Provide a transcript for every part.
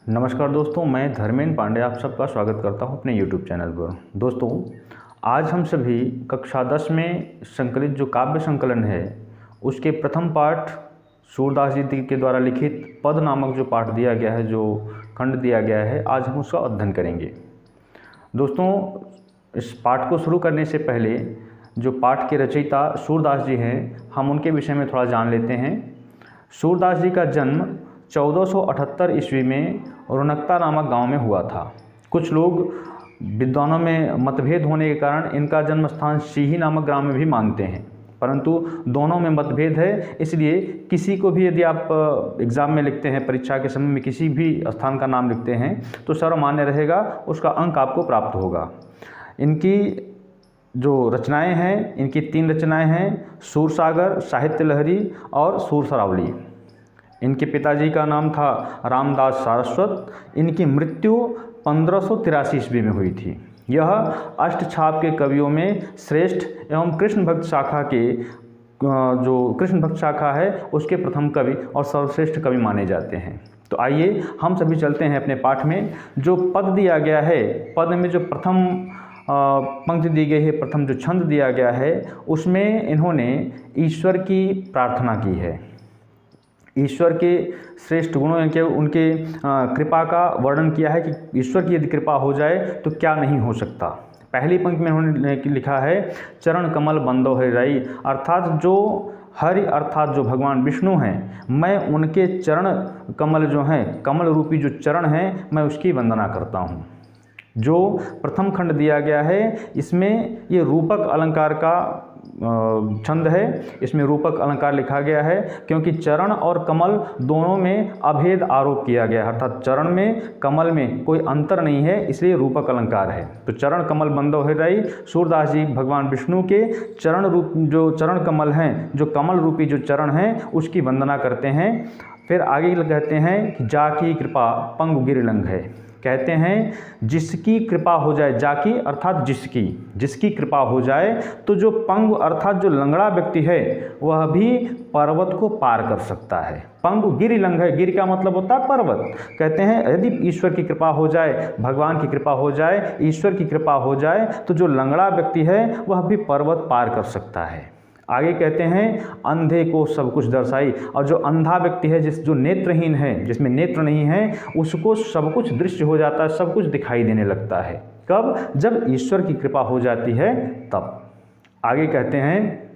नमस्कार दोस्तों, मैं धर्मेंद्र पांडे आप सबका स्वागत करता हूं अपने YouTube चैनल पर। दोस्तों, आज हम सभी कक्षा 10 में संकलित जो काव्य संकलन है उसके प्रथम पाठ सूरदास जी के द्वारा लिखित पद नामक जो पाठ दिया गया है, जो खंड दिया गया है, आज हम उसका अध्ययन करेंगे। दोस्तों, इस पाठ को शुरू करने से पहले जो पाठ के रचयिता सूरदास जी हैं, हम उनके विषय में थोड़ा जान लेते हैं। सूरदास जी का जन्म 1478 ईस्वी में रोनकता नामक गांव में हुआ था। कुछ लोग विद्वानों में मतभेद होने के कारण इनका जन्म स्थान सीही नामक ग्राम में भी मानते हैं, परंतु दोनों में मतभेद है। इसलिए किसी को भी यदि आप एग्ज़ाम में लिखते हैं, परीक्षा के समय में किसी भी स्थान का नाम लिखते हैं तो सर्वमान्य रहेगा, उसका अंक आपको प्राप्त होगा। इनकी जो रचनाएं हैं, इनकी 3 रचनाएं हैं, सूरसागर, साहित्य लहरी और सूरसरावली। इनके पिताजी का नाम था रामदास सारस्वत। इनकी मृत्यु 1583 ईस्वी में हुई थी। यह अष्टछाप के कवियों में श्रेष्ठ एवं कृष्ण भक्त शाखा के जो कृष्ण भक्त शाखा है उसके प्रथम कवि और सर्वश्रेष्ठ कवि माने जाते हैं। तो आइए हम सभी चलते हैं अपने पाठ में। जो पद दिया गया है, पद में जो प्रथम पंक्ति दी गई है, प्रथम जो छंद दिया गया है, उसमें इन्होंने ईश्वर की प्रार्थना की है। ईश्वर के श्रेष्ठ गुणों के उनके कृपा का वर्णन किया है कि ईश्वर की यदि कृपा हो जाए तो क्या नहीं हो सकता। पहली पंक्ति में उन्होंने लिखा है, चरण कमल बंदो है राई, अर्थात जो हरि अर्थात जो भगवान विष्णु हैं, मैं उनके चरण कमल जो हैं, कमल रूपी जो चरण हैं, मैं उसकी वंदना करता हूँ। जो प्रथम खंड दिया गया है, इसमें ये रूपक अलंकार का छंद है। इसमें रूपक अलंकार लिखा गया है क्योंकि चरण और कमल दोनों में अभेद आरोप किया गया है, अर्थात चरण में कमल में कोई अंतर नहीं है, इसलिए रूपक अलंकार है। तो चरण कमल बंदो है राई, सूरदास जी भगवान विष्णु के चरण रूप जो चरण कमल हैं, जो कमल रूपी जो चरण हैं, उसकी वंदना करते हैं। फिर आगे कहते हैं कि जाकी कृपा पंगु गिरिलंघ है। कहते हैं जिसकी कृपा हो जाए, जाकी अर्थात जिसकी कृपा हो जाए तो जो पंगु अर्थात जो लंगड़ा व्यक्ति है वह भी पर्वत को पार कर सकता है। पंगु गिरिलंघ है, गिर का मतलब होता है पर्वत। कहते हैं यदि ईश्वर की कृपा हो जाए, भगवान की कृपा हो जाए, ईश्वर की कृपा हो जाए तो जो लंगड़ा व्यक्ति है वह भी पर्वत पार कर सकता है। आगे कहते हैं अंधे को सब कुछ दर्शाई, और जो अंधा व्यक्ति है, जो नेत्रहीन है, जिसमें नेत्र नहीं है, उसको सब कुछ दृश्य हो जाता है, सब कुछ दिखाई देने लगता है। कब? जब ईश्वर की कृपा हो जाती है तब। आगे कहते हैं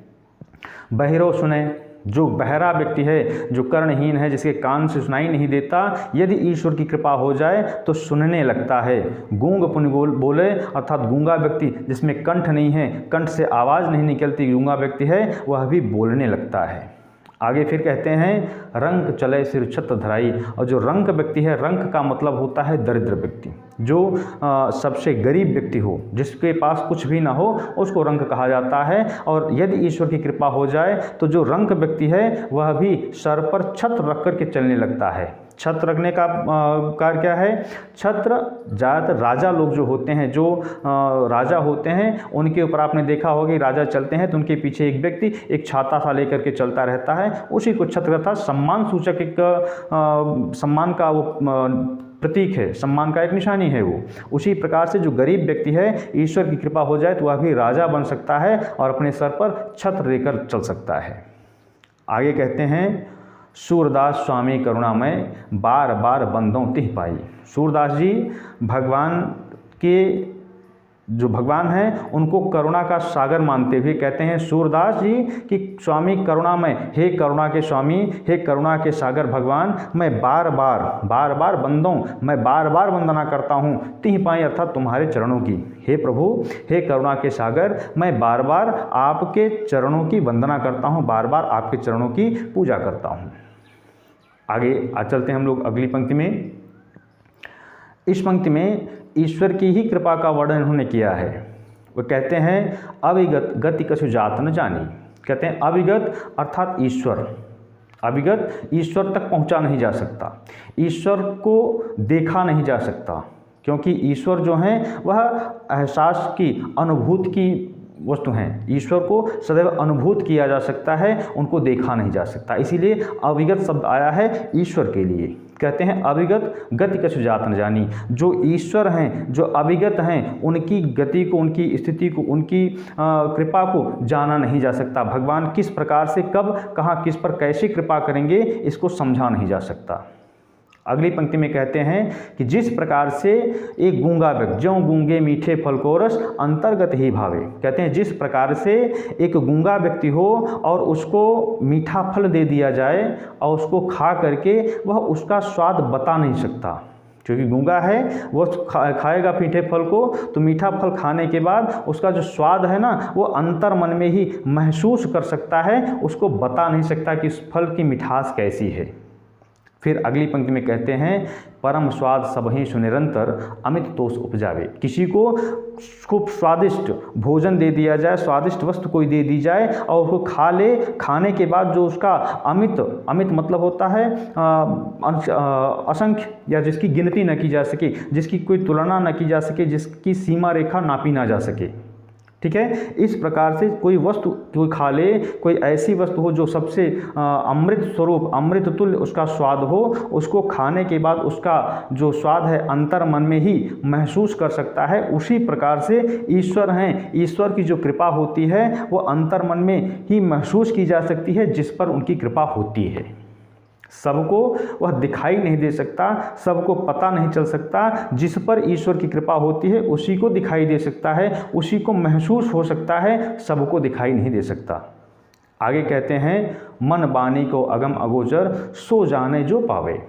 बहिरो सुने, जो बहरा व्यक्ति है, जो कर्णहीन है, जिसके कान से सुनाई नहीं देता, यदि ईश्वर की कृपा हो जाए तो सुनने लगता है। गूंग पुन बोले अर्थात गूंगा व्यक्ति, जिसमें कंठ नहीं है, कंठ से आवाज़ नहीं निकलती, गूंगा व्यक्ति है, वह भी बोलने लगता है। आगे फिर कहते हैं रंक चले सिर छत्र धराई, और जो रंक व्यक्ति है, रंक का मतलब होता है दरिद्र व्यक्ति, जो सबसे गरीब व्यक्ति हो, जिसके पास कुछ भी ना हो, उसको रंक कहा जाता है। और यदि ईश्वर की कृपा हो जाए तो जो रंक व्यक्ति है वह भी सर पर छत्र रख कर के चलने लगता है। छत्र रखने का कार्य क्या है? छत्र ज़्यादातर राजा लोग जो होते हैं, जो राजा होते हैं, उनके ऊपर आपने देखा होगा, राजा चलते हैं तो उनके पीछे एक व्यक्ति एक छाता सा लेकर के चलता रहता है, उसी को छत्र था। सम्मान सूचक एक सम्मान का वो प्रतीक है, सम्मान का एक निशानी है वो। उसी प्रकार से जो गरीब व्यक्ति है, ईश्वर की कृपा हो जाए तो वह भी राजा बन सकता है और अपने सर पर छत्र लेकर चल सकता है। आगे कहते हैं सूरदास स्वामी करुणामय, बार बार बंदों तिह पाई। सूरदास जी भगवान के जो भगवान हैं उनको करुणा का सागर मानते हुए कहते हैं सूरदास जी कि स्वामी करुणामय, हे करुणा के स्वामी, हे करुणा के सागर भगवान, मैं बार बार बंदों, मैं बार बार वंदना करता हूँ, तिह पाई अर्थात तुम्हारे चरणों की। हे प्रभु, हे करुणा के सागर, मैं बार बार आपके चरणों की वंदना करता हूँ, बार बार आपके चरणों की पूजा करता हूँ। आगे आज चलते हैं हम लोग अगली पंक्ति में। इस पंक्ति में ईश्वर की ही कृपा का वर्णन उन्होंने किया है। वो कहते हैं अविगत गति कछु जात न जानी। कहते हैं अविगत अर्थात ईश्वर, अविगत ईश्वर तक पहुंचा नहीं जा सकता, ईश्वर को देखा नहीं जा सकता, क्योंकि ईश्वर जो हैं वह एहसास की, अनुभूति की वस्तु हैं। ईश्वर को सदैव अनुभूत किया जा सकता है, उनको देखा नहीं जा सकता, इसीलिए अविगत शब्द आया है ईश्वर के लिए। कहते हैं अविगत गति कछु जात न जानी। जो ईश्वर हैं, जो अविगत हैं, उनकी गति को, उनकी स्थिति को, उनकी कृपा को जाना नहीं जा सकता। भगवान किस प्रकार से, कब, कहाँ, किस पर कैसे कृपा करेंगे, इसको समझा नहीं जा सकता। अगली पंक्ति में कहते हैं कि जिस प्रकार से एक गूंगा व्यक्ति, ज्यों गूंगे मीठे फल को रस अंतर्गत ही भावे। कहते हैं जिस प्रकार से एक गूंगा व्यक्ति हो और उसको मीठा फल दे दिया जाए और उसको खा करके वह उसका स्वाद बता नहीं सकता, क्योंकि गूंगा है वो खाएगा मीठे फल को, तो मीठा फल खाने के बाद उसका जो स्वाद है ना, वो अंतर मन में ही महसूस कर सकता है, उसको बता नहीं सकता कि इस फल की मिठास कैसी है। फिर अगली पंक्ति में कहते हैं परम स्वाद सबहि सुनिरंतर अमित तोष उपजावे। किसी को खूब स्वादिष्ट भोजन दे दिया जाए, स्वादिष्ट वस्तु कोई दे दी जाए और उसको खा ले, खाने के बाद जो उसका अमित मतलब होता है असंख्य, या जिसकी गिनती न की जा सके, जिसकी कोई तुलना न की जा सके, जिसकी सीमा रेखा नापी ना जा सके। ठीक है, इस प्रकार से कोई वस्तु कोई खा ले, कोई ऐसी वस्तु हो जो सबसे अमृत स्वरूप, अमृत तुल्य उसका स्वाद हो, उसको खाने के बाद उसका जो स्वाद है अंतर मन में ही महसूस कर सकता है। उसी प्रकार से ईश्वर हैं, ईश्वर की जो कृपा होती है वो अंतर मन में ही महसूस की जा सकती है, जिस पर उनकी कृपा होती है। सबको वह दिखाई नहीं दे सकता, सबको पता नहीं चल सकता। जिस पर ईश्वर की कृपा होती है उसी को दिखाई दे सकता है, उसी को महसूस हो सकता है, सबको दिखाई नहीं दे सकता। आगे कहते हैं मन बानी को अगम अगोचर सो जाने जो पावे।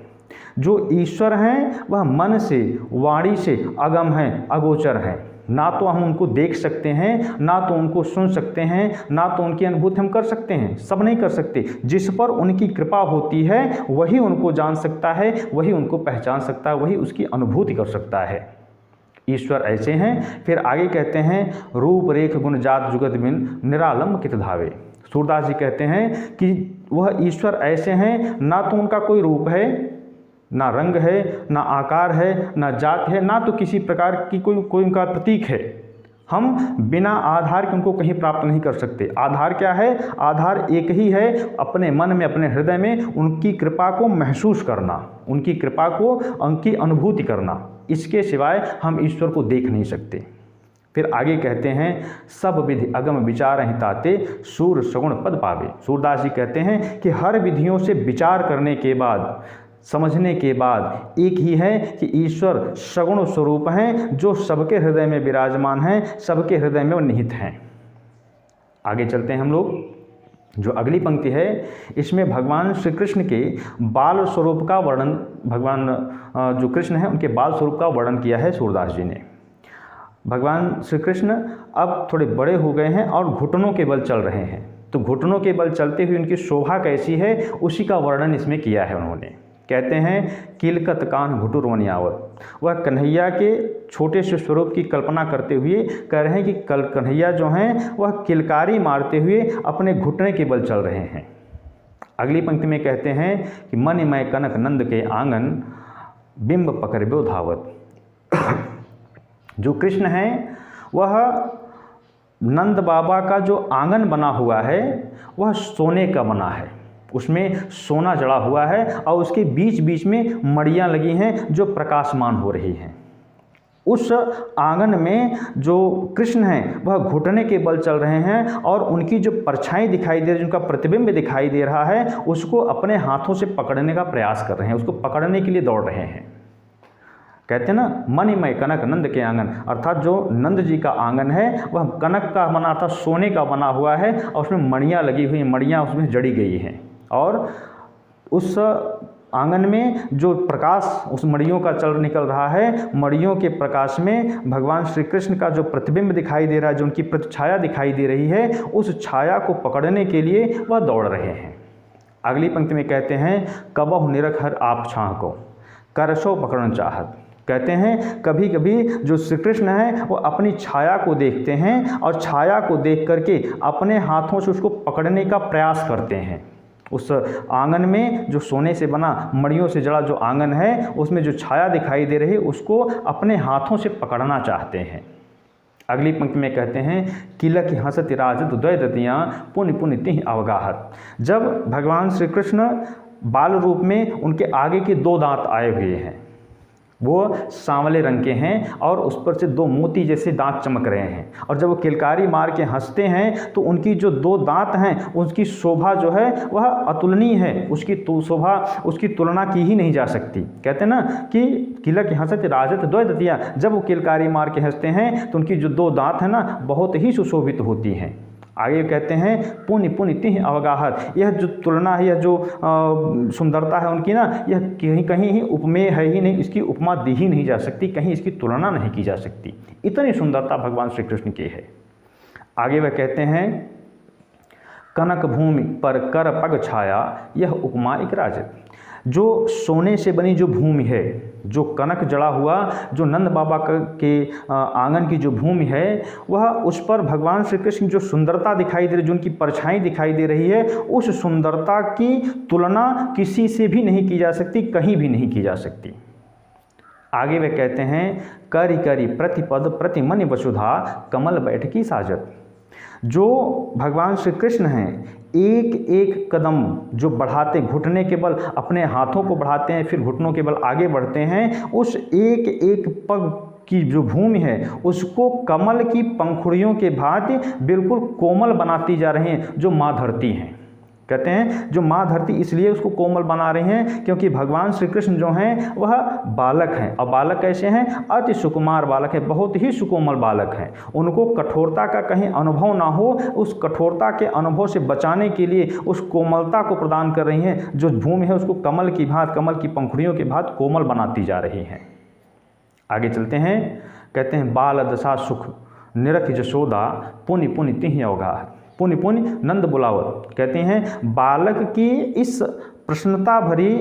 जो ईश्वर हैं वह मन से, वाणी से अगम हैं, अगोचर हैं। ना तो हम उनको देख सकते हैं, ना तो उनको सुन सकते हैं, ना तो उनकी अनुभूति हम कर सकते हैं, सब नहीं कर सकते। जिस पर उनकी कृपा होती है वही उनको जान सकता है, वही उनको पहचान सकता है, वही उसकी अनुभूति कर सकता है। ईश्वर ऐसे हैं। फिर आगे कहते हैं रूप रेख गुण जात जुगत बिन निरालंब कित धावे। सूरदास जी कहते हैं कि वह ईश्वर ऐसे हैं, ना तो उनका कोई रूप है, ना रंग है, ना आकार है, ना जात है, ना तो किसी प्रकार की कोई उनका प्रतीक है। हम बिना आधार के उनको कहीं प्राप्त नहीं कर सकते। आधार क्या है? आधार एक ही है, अपने मन में, अपने हृदय में उनकी कृपा को महसूस करना, उनकी कृपा को, उनकी अनुभूति करना। इसके सिवाय हम ईश्वर को देख नहीं सकते। फिर आगे कहते हैं सब विधि अगम विचार हिताते सूर सगुण पद पावे। सूरदास जी कहते हैं कि हर विधियों से विचार करने के बाद, समझने के बाद एक ही है कि ईश्वर सगुण स्वरूप हैं, जो सबके हृदय में विराजमान हैं, सबके हृदय में वो निहित हैं। आगे चलते हैं हम लोग। जो अगली पंक्ति है इसमें भगवान श्री कृष्ण के बाल स्वरूप का वर्णन, भगवान जो कृष्ण हैं उनके बाल स्वरूप का वर्णन किया है सूरदास जी ने। भगवान श्री कृष्ण अब थोड़े बड़े हो गए हैं और घुटनों के बल चल रहे हैं, तो घुटनों के बल चलते हुए उनकी शोभा कैसी है उसी का वर्णन इसमें किया है उन्होंने। कहते हैं किलकत कान घुटुर वनियावत। वह कन्हैया के छोटे से स्वरूप की कल्पना करते हुए कह रहे हैं कि कन्हैया जो हैं वह किलकारी मारते हुए अपने घुटने के बल चल रहे हैं। अगली पंक्ति में कहते हैं कि मन मय कनक नंद के आंगन बिंब पकड़बो धावत। जो कृष्ण हैं वह नंद बाबा का जो आंगन बना हुआ है वह सोने का बना है, उसमें सोना जड़ा हुआ है और उसके बीच बीच में मड़ियाँ लगी हैं जो प्रकाशमान हो रही हैं। उस आंगन में जो कृष्ण हैं वह घुटने के बल चल रहे हैं और उनकी जो परछाई दिखाई दे रही, उनका प्रतिबिंब दिखाई दे रहा है, उसको अपने हाथों से पकड़ने का प्रयास कर रहे हैं, उसको पकड़ने के लिए दौड़ रहे हैं। कहते हैं ना मणिमय कनक नंद के आंगन, अर्थात जो नंद जी का आंगन है वह कनक का बना, अर्थात सोने का बना हुआ है और उसमें मणियाँ लगी हुई हैं, मणियाँ उसमें जड़ी गई हैं। और उस आंगन में जो प्रकाश उस मड़ियों का निकल रहा है, मड़ियों के प्रकाश में भगवान श्री कृष्ण का जो प्रतिबिंब दिखाई दे रहा है, जो उनकी प्रतिछाया दिखाई दे रही है, उस छाया को पकड़ने के लिए वह दौड़ रहे हैं। अगली पंक्ति में कहते हैं कबहु निरख हर आप छाह को करसो पकड़न चाहत। कहते हैं कभी कभी जो श्री कृष्ण हैं वो अपनी छाया को देखते हैं और छाया को देख करके अपने हाथों से उसको पकड़ने का प्रयास करते हैं। उस आंगन में जो सोने से बना, मड़ियों से जड़ा जो आंगन है, उसमें जो छाया दिखाई दे रही है उसको अपने हाथों से पकड़ना चाहते हैं। अगली पंक्ति में कहते हैं किलक हंसति राजत द्वय दतियाँ पुण्य पुण्य तिह अवगाहत। जब भगवान श्री कृष्ण बाल रूप में उनके आगे के 2 दांत आए हुए हैं, वो सांवले रंग के हैं और उस पर से 2 मोती जैसे दांत चमक रहे हैं। और जब वो किलकारी मार के हंसते हैं तो उनकी जो 2 दांत हैं उसकी शोभा जो है वह अतुलनीय है, उसकी शोभा उसकी तुलना की ही नहीं जा सकती। कहते हैं ना कि किलक हंसत राजत द्वय दतिया, जब वो किलकारी मार के हंसते हैं तो उनकी जो 2 दांत हैं ना बहुत ही सुशोभित होती हैं। आगे कहते हैं पुण्य पुण्य तिह अवगाहत, यह जो तुलना है, यह जो सुंदरता है उनकी ना, यह कहीं कहीं ही उपमेय है ही नहीं, इसकी उपमा दी ही नहीं जा सकती, कहीं इसकी तुलना नहीं की जा सकती, इतनी सुंदरता भगवान श्री कृष्ण की है। आगे वह कहते हैं कनक भूमि पर कर पग छाया, यह उपमा एक राजत। जो सोने से बनी जो भूमि है, जो कनक जड़ा हुआ जो नंद बाबा के आंगन की जो भूमि है, वह उस पर भगवान श्री कृष्ण जो सुंदरता दिखाई दे रही, जो उनकी परछाई दिखाई दे रही है, उस सुंदरता की तुलना किसी से भी नहीं की जा सकती, कहीं भी नहीं की जा सकती। आगे वे कहते हैं करी करी प्रतिपद प्रतिमनि वसुधा, कमल बैठकी साजत। जो भगवान श्री कृष्ण हैं एक एक कदम जो बढ़ाते, घुटने के बल अपने हाथों को बढ़ाते हैं, फिर घुटनों के बल आगे बढ़ते हैं, उस एक एक पग की जो भूमि है उसको कमल की पंखुड़ियों के भांति बिल्कुल कोमल बनाती जा रही हैं, जो माँ धरती हैं। कहते हैं जो माँ धरती इसलिए उसको कोमल बना रही हैं क्योंकि भगवान श्री कृष्ण जो हैं वह बालक हैं, और बालक कैसे हैं, अति सुकुमार बालक है, बहुत ही सुकोमल बालक हैं। उनको कठोरता का कहीं अनुभव ना हो, उस कठोरता के अनुभव से बचाने के लिए उस कोमलता को प्रदान कर रही हैं, जो भूमि है उसको कमल की भांति, कमल की पंखुड़ियों की भांति कोमल बनाती जा रही हैं। आगे चलते हैं, कहते हैं बाल दशा सुख निरख जशोदा, पुनि पुनि तिहि अवगाह, पुनि पुनि नंद बुलावत। कहते हैं बालक की इस प्रसन्नता भरी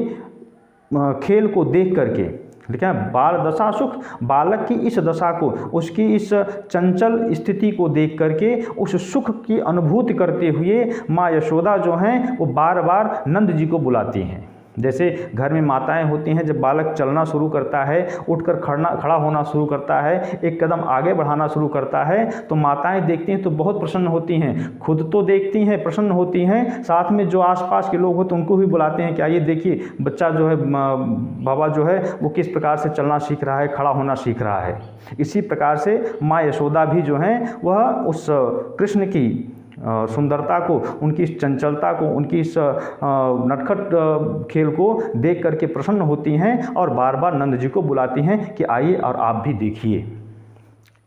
खेल को देख करके, देखिए बाल दशा सुख, बालक की इस दशा को, उसकी इस चंचल स्थिति को देख करके उस सुख की अनुभूति करते हुए माँ यशोदा जो हैं वो बार बार नंद जी को बुलाती हैं। जैसे घर में माताएं होती हैं, जब बालक चलना शुरू करता है, उठकर खड़ा होना शुरू करता है, एक कदम आगे बढ़ाना शुरू करता है, तो माताएं देखती हैं तो बहुत प्रसन्न होती हैं, खुद तो देखती हैं प्रसन्न होती हैं, साथ में जो आसपास के लोग होते हैं उनको भी बुलाते हैं कि आइए देखिए बच्चा जो है, बाबा जो है वो किस प्रकार से चलना सीख रहा है, खड़ा होना सीख रहा है। इसी प्रकार से माँ यशोदा भी जो हैं वह उस कृष्ण की सुंदरता को, उनकी इस चंचलता को, उनकी इस नटखट खेल को देख करके प्रसन्न होती हैं और बार बार नंद जी को बुलाती हैं कि आइए और आप भी देखिए।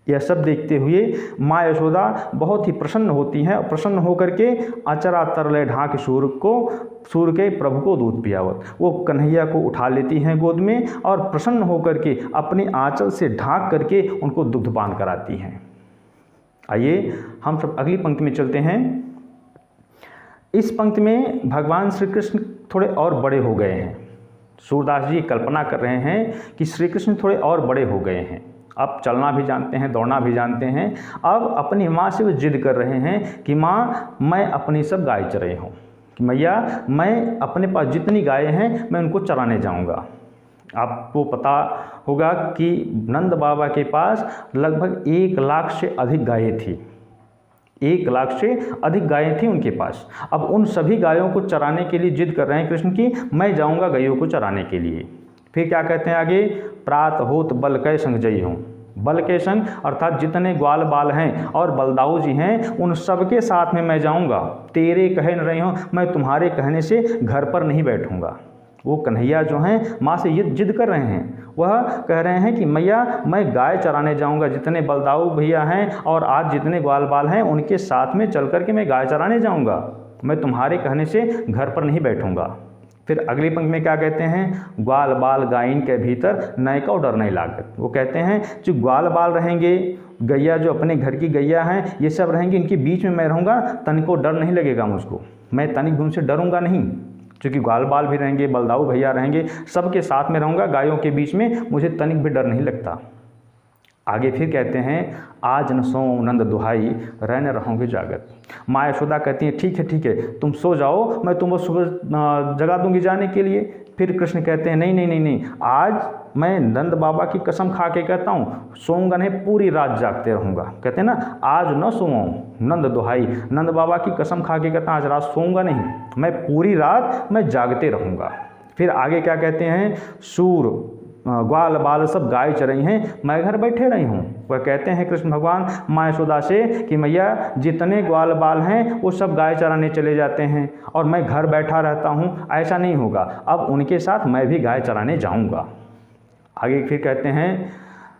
यह सब देखते हुए माँ यशोदा बहुत ही प्रसन्न होती हैं, और प्रसन्न होकर के अचरा तरले ढाक सूर के प्रभु को दूध पियावत, वो कन्हैया को उठा लेती हैं गोद में और प्रसन्न होकर के अपने आंचल से ढांक करके उनको दुग्धपान कराती हैं। आइए हम सब अगली पंक्ति में चलते हैं। इस पंक्ति में भगवान श्री कृष्ण थोड़े और बड़े हो गए हैं। सूरदास जी कल्पना कर रहे हैं कि श्री कृष्ण थोड़े और बड़े हो गए हैं, अब चलना भी जानते हैं, दौड़ना भी जानते हैं। अब अपनी माँ से वो जिद कर रहे हैं कि माँ मैं अपनी सब गाय चराई हूँ, कि मैया मैं अपने पास जितनी गायें हैं मैं उनको चराने जाऊँगा। आपको पता होगा कि नंद बाबा के पास लगभग 1 लाख से अधिक गायें थी, 1 लाख से अधिक गायें थी उनके पास। अब उन सभी गायों को चराने के लिए जिद कर रहे हैं कृष्ण की मैं जाऊंगा गायों को चराने के लिए। फिर क्या कहते हैं आगे, प्रात होत बल कै संग जई हूँ, बल के संग अर्थात जितने ग्वाल बाल हैं और बलदाऊ जी हैं उन सबके साथ में मैं जाऊंगा, तेरे कहे न रही हूँ, मैं तुम्हारे कहने से घर पर नहीं बैठूंगा। वो कन्हैया जो हैं माँ से ये जिद कर रहे हैं, वह कह रहे हैं कि मैया मैं गाय चराने जाऊंगा, जितने बलदाऊ भैया हैं और आज जितने ग्वाल बाल हैं उनके साथ में चल करके मैं गाय चराने जाऊंगा, मैं तुम्हारे कहने से घर पर नहीं बैठूंगा। फिर अगली पंक्ति में क्या कहते हैं, ग्वाल बाल गायन के भीतर नयका डर नहीं लागत। वो कहते हैं जो ग्वाल बाल रहेंगे, गैया जो अपने घर की गैया हैं, ये सब रहेंगे, इनके बीच में मैं रहूँगा, तनिको डर नहीं लगेगा मुझको, मैं तनिक भी उनसे डरूंगा नहीं, क्योंकि ग्वाल बाल भी रहेंगे, बलदाऊ भैया रहेंगे, सबके साथ में रहूँगा, गायों के बीच में मुझे तनिक भी डर नहीं लगता। आगे फिर कहते हैं आज न सो नंद दुहाई रहने रहोगे जागत। माँ यशोदा कहती हैं ठीक है तुम सो जाओ, मैं तुमको सुबह जगा दूंगी जाने के लिए, फिर कृष्ण कहते हैं नहीं नहीं नहीं नहीं, आज मैं नंद बाबा की कसम खा के कहता हूँ सोऊंगा नहीं, पूरी रात जागते रहूँगा। कहते हैं ना आज न सोऊं, नंद दोहाई, नंद बाबा की कसम खा के कहता हूँ आज रात सोऊंगा नहीं, मैं पूरी रात मैं जागते रहूँगा। फिर आगे क्या कहते हैं, सूर ग्वाल बाल सब गाय चरई हैं, मैं घर बैठे रही हूँ। वह कहते हैं कृष्ण भगवान माँ यशोदा से कि मैया जितने ग्वाल बाल हैं वो सब गाय चराने चले जाते हैं और मैं घर बैठा रहता हूँ, ऐसा नहीं होगा, अब उनके साथ मैं भी गाय चराने जाऊँगा। आगे फिर कहते हैं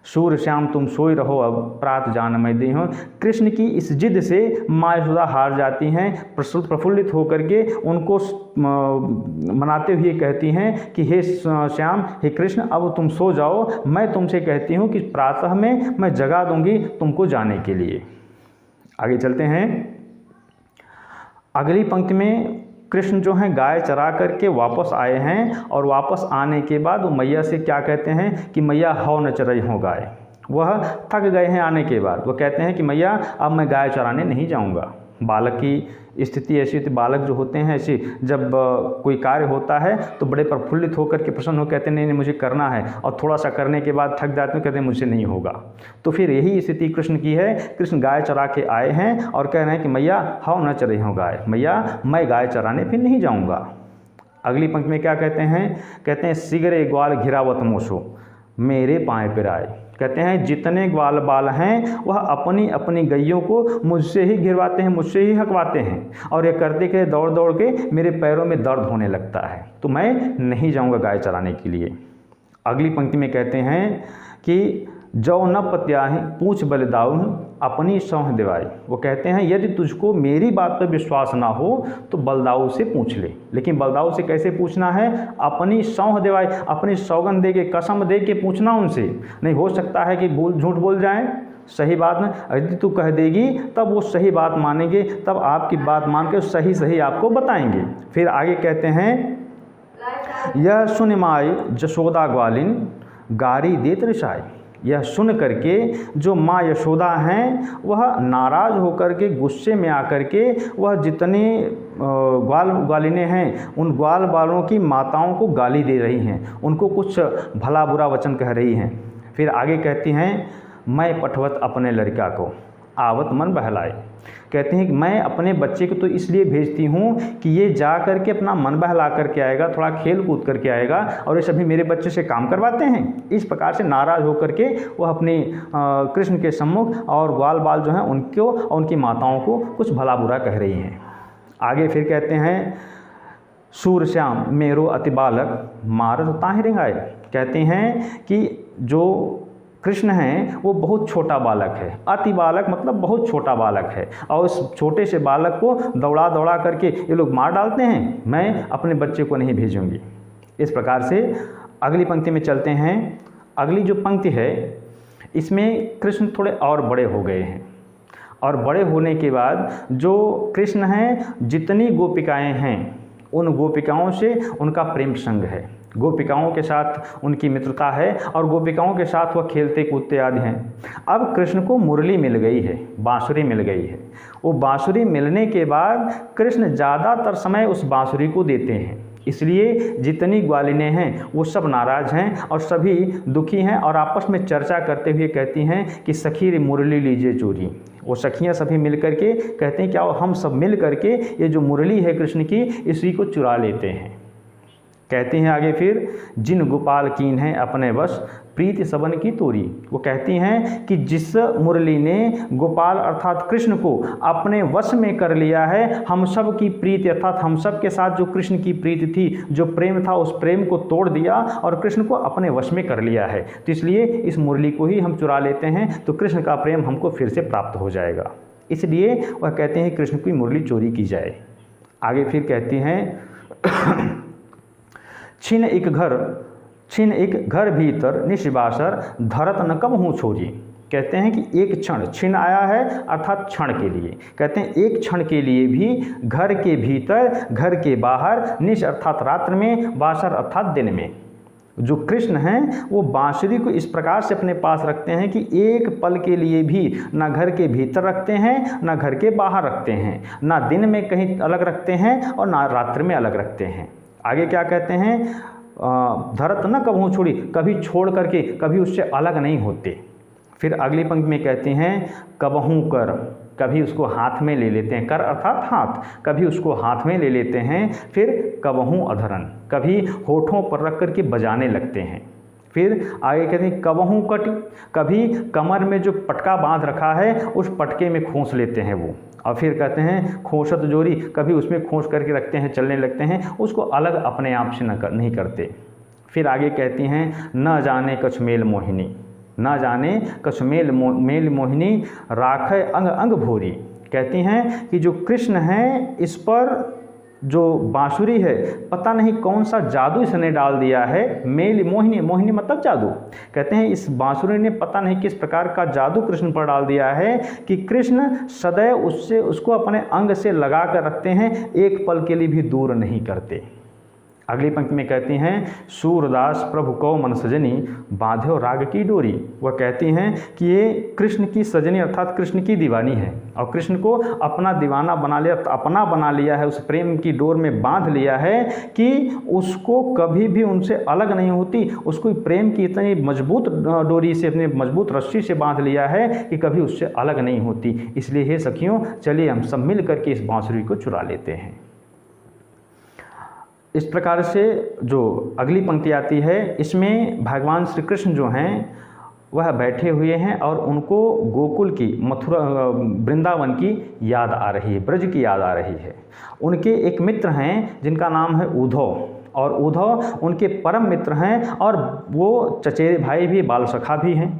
सूर्य श्याम तुम सोई रहो अब प्रात जान मैं दी हूँ। कृष्ण की इस जिद से माँ यशोदा हार जाती हैं, प्रफुल्लित होकर के उनको मनाते हुए कहती हैं कि हे श्याम, हे कृष्ण, अब तुम सो जाओ, मैं तुमसे कहती हूँ कि प्रातः में मैं जगा दूंगी तुमको जाने के लिए। आगे चलते हैं, अगली पंक्ति में कृष्ण जो हैं गाय चरा करके वापस आए हैं और वापस आने के बाद वो मैया से क्या कहते हैं कि मैया हौ न चरई हो गाय। वह थक गए हैं आने के बाद, वो कहते हैं कि मैया अब मैं गाय चराने नहीं जाऊंगा। बालक की स्थिति ऐसी होती, बालक जो होते हैं ऐसे जब कोई कार्य होता है तो बड़े प्रफुल्लित होकर के प्रसन्न हो कहते हैं नहीं नहीं मुझे करना है, और थोड़ा सा करने के बाद थक जाते हैं, कहते हैं मुझसे नहीं होगा। तो फिर यही स्थिति कृष्ण की है। कृष्ण गाय चरा के आए हैं और कह रहे हैं कि मैया हौ न चरई हो गाय, मैया मैं गाय चराने फिर नहीं जाऊँगा। अगली पंक्ति में क्या कहते हैं, कहते हैं सिगरे ग्वाल घिरावत मोशो मेरे पाए पिराए। कहते हैं जितने ग्वाल बाल हैं वह अपनी अपनी गैयों को मुझसे ही घिरवाते हैं, मुझसे ही हकवाते हैं, और ये करते के दौड़ दौड़ के मेरे पैरों में दर्द होने लगता है, तो मैं नहीं जाऊंगा गाय चराने के लिए। अगली पंक्ति में कहते हैं कि जौ न पत्याहि पूछ बलिदाऊ अपनी सौह दिवाई। वो कहते हैं यदि तुझको मेरी बात पर विश्वास ना हो तो बलदाऊ से पूछ ले। लेकिन बलदाऊ से कैसे पूछना है, अपनी सौह दिवाई, अपनी सौगंध दे के कसम दे के पूछना उनसे। नहीं हो सकता है कि झूठ बोल जाएं, सही बात में यदि तू कह देगी तब वो सही बात मानेंगे, तब आपकी बात मान के सही सही आपको बताएंगे। फिर आगे कहते हैं यह सुन माई जशोदा ग्वालिन गारी देत रिसाई। यह सुन करके जो माँ यशोदा हैं वह नाराज़ होकर के गुस्से में आकर के वह जितनी ग्वाल ग्वालिनें हैं उन ग्वाल बालों की माताओं को गाली दे रही हैं, उनको कुछ भला बुरा वचन कह रही हैं। फिर आगे कहती हैं मैं पठवत अपने लड़का को आवत मन बहलाए। कहते हैं कि मैं अपने बच्चे को तो इसलिए भेजती हूँ कि ये जा करके अपना मन बहला करके आएगा, थोड़ा खेल कूद करके आएगा, और ये सभी मेरे बच्चे से काम करवाते हैं। इस प्रकार से नाराज़ होकर के वह अपने कृष्ण के सम्मुख और ग्वाल बाल जो हैं उनको और उनकी माताओं को कुछ भला बुरा कह रही हैं। आगे फिर कहते हैं सूर श्याम मेरो अति बालक मारत ताहि रिंगाए। कहते हैं कि जो कृष्ण हैं वो बहुत छोटा बालक है, अति बालक मतलब बहुत छोटा बालक है, और उस छोटे से बालक को दौड़ा दौड़ा करके ये लोग मार डालते हैं, मैं अपने बच्चे को नहीं भेजूंगी। इस प्रकार से अगली पंक्ति में चलते हैं। अगली जो पंक्ति है इसमें कृष्ण थोड़े और बड़े हो गए हैं, और बड़े होने के बाद जो कृष्ण हैं जितनी गोपिकाएँ हैं उन गोपिकाओं से उनका प्रेम संग है, गोपिकाओं के साथ उनकी मित्रता है और गोपिकाओं के साथ वह खेलते कूदते आदि हैं। अब कृष्ण को मुरली मिल गई है, बांसुरी मिल गई है। वो बांसुरी मिलने के बाद कृष्ण ज़्यादातर समय उस बांसुरी को देते हैं, इसलिए जितनी ग्वालिनें हैं वो सब नाराज़ हैं और सभी दुखी हैं और आपस में चर्चा करते हुए कहती हैं कि सखी रे मुरली लीजिए चोरी। वो सखियाँ सभी मिल करके कहते हैं क्या हम सब मिल करके ये जो मुरली है कृष्ण की इसी को चुरा लेते हैं। कहती हैं आगे फिर जिन गोपाल कीन हैं अपने वश प्रीति सबन की तोरी। वो कहती हैं कि जिस मुरली ने गोपाल अर्थात कृष्ण को अपने वश में कर लिया है, हम सब की प्रीति अर्थात हम सब के साथ जो कृष्ण की प्रीति थी, जो प्रेम था, उस प्रेम को तोड़ दिया और कृष्ण को अपने वश में कर लिया है, तो इसलिए इस मुरली को ही हम चुरा लेते हैं तो कृष्ण का प्रेम हमको फिर से प्राप्त हो जाएगा। इसलिए वह कहते हैं कृष्ण की मुरली चोरी की जाए। आगे फिर कहती हैं छिन एक घर भीतर निशिबासर धरत न कब हूँ छोरी। कहते हैं कि एक क्षण, छिन आया है अर्थात क्षण के लिए, कहते हैं एक क्षण के लिए भी घर के भीतर घर के बाहर, निश अर्थात रात्र में, बासर अर्थात दिन में, जो कृष्ण हैं वो बांसुरी को इस प्रकार से अपने पास रखते हैं कि एक पल के लिए भी ना घर के भीतर रखते हैं ना घर के बाहर रखते हैं, ना दिन में कहीं अलग रखते हैं और ना रात्रि में अलग रखते हैं। आगे क्या कहते हैं धरत न कबहू छोड़ी, कभी छोड़ करके कभी उससे अलग नहीं होते। फिर अगली पंक्ति में कहते हैं कबहू कर, कभी उसको हाथ में ले लेते हैं, कर अर्थात हाथ, कभी उसको हाथ में ले लेते हैं। फिर कबहू अधरन, कभी होठों पर रख करके बजाने लगते हैं। फिर आगे कहते हैं कबहू कट, कभी कमर में जो पटका बांध रखा है उस पटके में खोस लेते हैं वो। और फिर कहते हैं खोसत जोरी, कभी उसमें खोस करके रखते हैं, चलने लगते हैं, उसको अलग अपने आप से नहीं करते। फिर आगे कहती हैं न जाने कछ मेल मोहिनी, न जाने कछ मेल मोहिनी राखे अंग अंग भोरी। कहती हैं कि जो कृष्ण हैं इस पर जो बांसुरी है पता नहीं कौन सा जादू इसने डाल दिया है। मेल मोहिनी, मोहिनी मतलब जादू। कहते हैं इस बांसुरी ने पता नहीं किस प्रकार का जादू कृष्ण पर डाल दिया है कि कृष्ण सदैव उसको अपने अंग से लगा कर रखते हैं, एक पल के लिए भी दूर नहीं करते। अगली पंक्ति में कहती हैं सूरदास प्रभु को मन सजनी बांध्यो राग की डोरी। वह कहती हैं कि ये कृष्ण की सजनी अर्थात कृष्ण की दीवानी है और कृष्ण को अपना दीवाना बना लिया, अपना बना लिया है, उस प्रेम की डोर में बांध लिया है कि उसको कभी भी उनसे अलग नहीं होती। उसको प्रेम की इतनी मजबूत डोरी से, इतनी मजबूत रस्सी से बांध लिया है कि कभी उससे अलग नहीं होती। इसलिए हे सखियों, चलिए हम सब मिल करके इस बांसुरी को चुरा लेते हैं। इस प्रकार से जो अगली पंक्ति आती है इसमें भगवान श्री कृष्ण जो हैं वह बैठे हुए हैं और उनको गोकुल की, मथुरा, वृंदावन की याद आ रही है, ब्रज की याद आ रही है। उनके एक मित्र हैं जिनका नाम है उद्धव, और उद्धव उनके परम मित्र हैं और वो चचेरे भाई भी, बाल सखा भी हैं।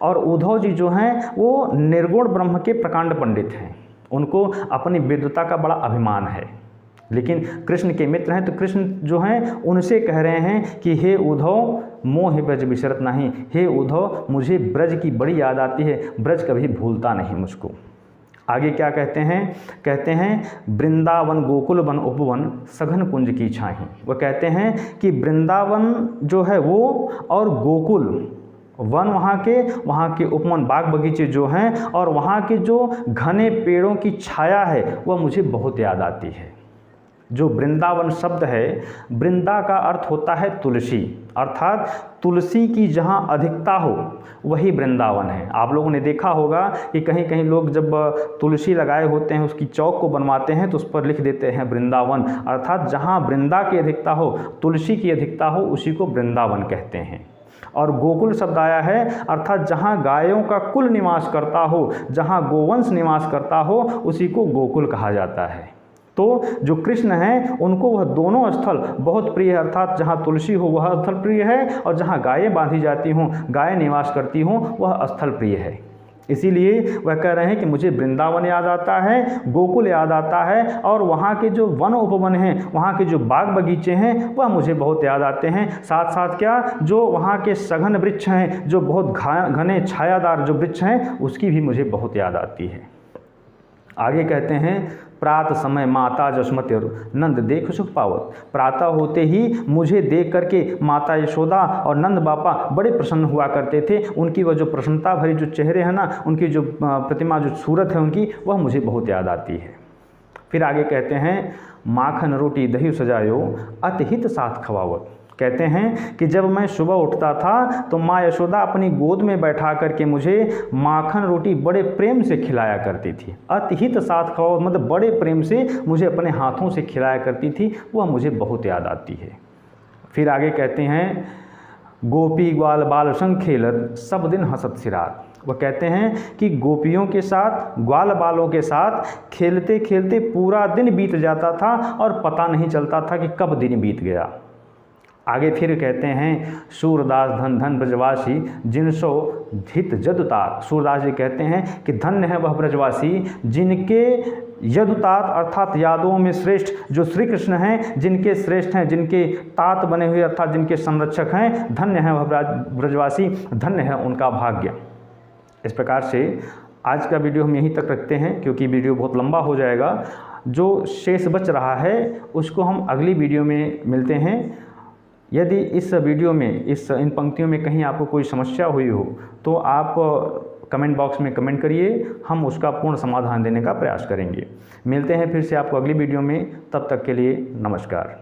और उद्धव जी जो हैं वो निर्गुण ब्रह्म के प्रकांड पंडित हैं, उनको अपनी विद्वता का बड़ा अभिमान है। लेकिन कृष्ण के मित्र हैं तो कृष्ण जो हैं उनसे कह रहे हैं कि हे उद्धव मोह ब्रज बिसरत नहीं, हे उद्धव मुझे ब्रज की बड़ी याद आती है, ब्रज कभी भूलता नहीं मुझको। आगे क्या कहते हैं? कहते हैं वृंदावन गोकुल वन उपवन सघन कुंज की छाही। वह कहते हैं कि वृंदावन जो है वो और गोकुल वन, वहाँ के उपवन बाग बगीचे जो हैं और वहाँ के जो घने पेड़ों की छाया है वह मुझे बहुत याद आती है। जो वृंदावन शब्द है, वृंदा का अर्थ होता है तुलसी, अर्थात तुलसी की जहाँ अधिकता हो वही वृंदावन है। आप लोगों ने देखा होगा कि कहीं कहीं लोग जब तुलसी लगाए होते हैं उसकी चौक को बनवाते हैं तो उस पर लिख देते हैं वृंदावन, अर्थात जहाँ वृंदा की अधिकता हो, तुलसी की अधिकता हो, उसी को वृंदावन कहते हैं। और गोकुल शब्द आया है अर्थात जहाँ गायों का कुल निवास करता हो, जहाँ गोवंश निवास करता हो, उसी को गोकुल कहा जाता है। तो जो कृष्ण हैं उनको वह दोनों स्थल बहुत प्रिय है, अर्थात जहाँ तुलसी हो वह स्थल प्रिय है और जहाँ गायें बांधी जाती हों, गायें निवास करती हों, वह स्थल प्रिय है। इसीलिए वह कह रहे हैं कि मुझे वृंदावन याद आता है, गोकुल याद आता है और वहाँ के जो वन उपवन हैं, वहाँ के जो बाग बगीचे हैं वह मुझे बहुत याद आते हैं। साथ साथ क्या, जो वहाँ के सघन वृक्ष हैं, जो बहुत घने छायादार जो वृक्ष हैं, उसकी भी मुझे बहुत याद आती है। आगे कहते हैं प्रात समय माता जसमति और नंद देख सुख पावत। प्रातः होते ही मुझे देख करके माता यशोदा और नंद बापा बड़े प्रसन्न हुआ करते थे। उनकी वह जो प्रसन्नता भरी जो चेहरे हैं ना, उनकी जो प्रतिमा, जो सूरत है उनकी, वह मुझे बहुत याद आती है। फिर आगे कहते हैं माखन रोटी दही सजायो अतिहित साथ खवावत। कहते हैं कि जब मैं सुबह उठता था तो माँ यशोदा अपनी गोद में बैठा करके मुझे माखन रोटी बड़े प्रेम से खिलाया करती थी। अतिहित साथ खाओ मतलब बड़े प्रेम से मुझे अपने हाथों से खिलाया करती थी, वह मुझे बहुत याद आती है। फिर आगे कहते हैं गोपी ग्वाल बाल संग खेलत सब दिन हंसत सिरात। वह कहते हैं कि गोपियों के साथ, ग्वाल बालों के साथ खेलते खेलते पूरा दिन बीत जाता था और पता नहीं चलता था कि कब दिन बीत गया। आगे फिर कहते हैं सूरदास धन धन ब्रजवासी जिनसो हित जदुतात। सूरदास जी कहते हैं कि धन्य है वह ब्रजवासी जिनके यदुतात अर्थात यादों में श्रेष्ठ जो श्री कृष्ण हैं, जिनके श्रेष्ठ हैं, जिनके तात बने हुए अर्थात जिनके संरक्षक हैं, धन्य है वह ब्रजवासी, धन्य है उनका भाग्य। इस प्रकार से आज का वीडियो हम यहीं तक रखते हैं क्योंकि वीडियो बहुत लंबा हो जाएगा। जो शेष बच रहा है उसको हम अगली वीडियो में मिलते हैं। यदि इस वीडियो में इन पंक्तियों में कहीं आपको कोई समस्या हुई हो तो आप कमेंट बॉक्स में कमेंट करिए, हम उसका पूर्ण समाधान देने का प्रयास करेंगे। मिलते हैं फिर से आपको अगली वीडियो में, तब तक के लिए नमस्कार।